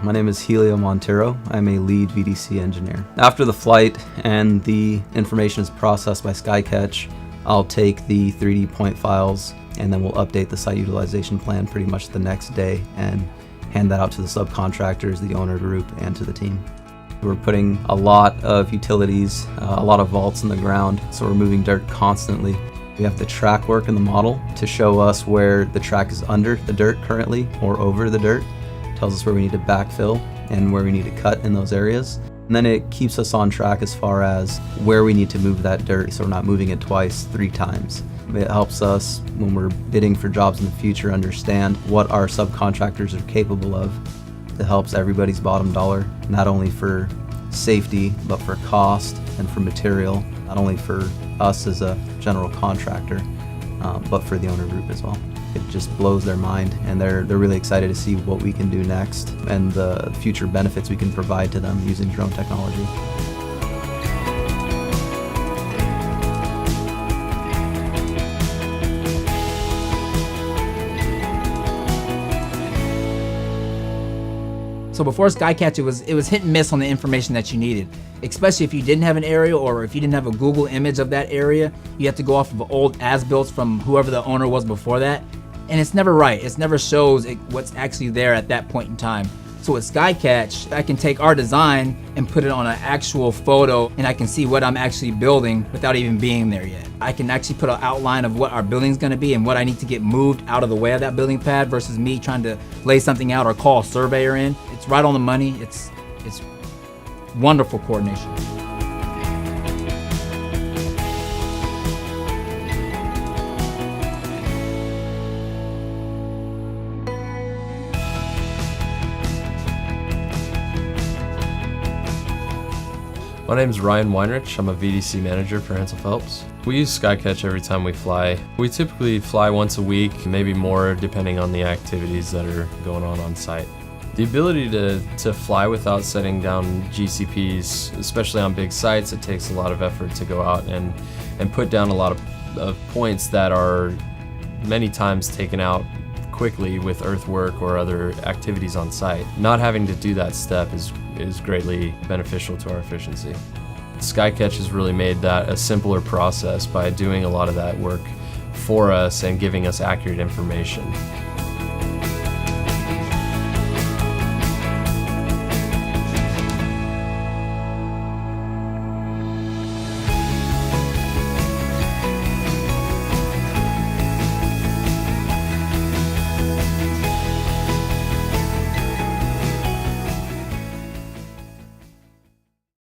My name is Helio Montero. I'm a lead VDC engineer. After the flight and the information is processed by Skycatch, I'll take the 3D point files and then we'll update the site utilization plan pretty much the next day and hand that out to the subcontractors, the owner group, and to the team. We're putting a lot of utilities, a lot of vaults in the ground, so we're moving dirt constantly. We have the track work in the model to show us where the track is under the dirt currently or over the dirt. It tells us where we need to backfill and where we need to cut in those areas. And then it keeps us on track as far as where we need to move that dirt so we're not moving it twice, 3 times. It helps us when we're bidding for jobs in the future understand what our subcontractors are capable of. It helps everybody's bottom dollar, not only for safety, but for cost and for material, not only for us as a general contractor, but for the owner group as well. It just blows their mind, and they're really excited to see what we can do next and the future benefits we can provide to them using drone technology. So before Skycatch, it was hit and miss on the information that you needed, especially if you didn't have an area or if you didn't have a Google image of that area. You have to go off of old as-built from whoever the owner was before that, and it's never right. It never shows what's actually there at that point in time. So with Skycatch, I can take our design and put it on an actual photo, and I can see what I'm actually building without even being there yet. I can actually put an outline of what our building's gonna be and what I need to get moved out of the way of that building pad versus me trying to lay something out or call a surveyor in. It's right on the money. It's wonderful coordination. My name is Ryan Weinrich. I'm a VDC manager for Hensel Phelps. We use Skycatch every time we fly. We typically fly once a week, maybe more depending on the activities that are going on site. The ability to fly without setting down GCPs, especially on big sites, it takes a lot of effort to go out and put down a lot of points that are many times taken out quickly with earthwork or other activities on site. Not having to do that step is greatly beneficial to our efficiency. Skycatch has really made that a simpler process by doing a lot of that work for us and giving us accurate information.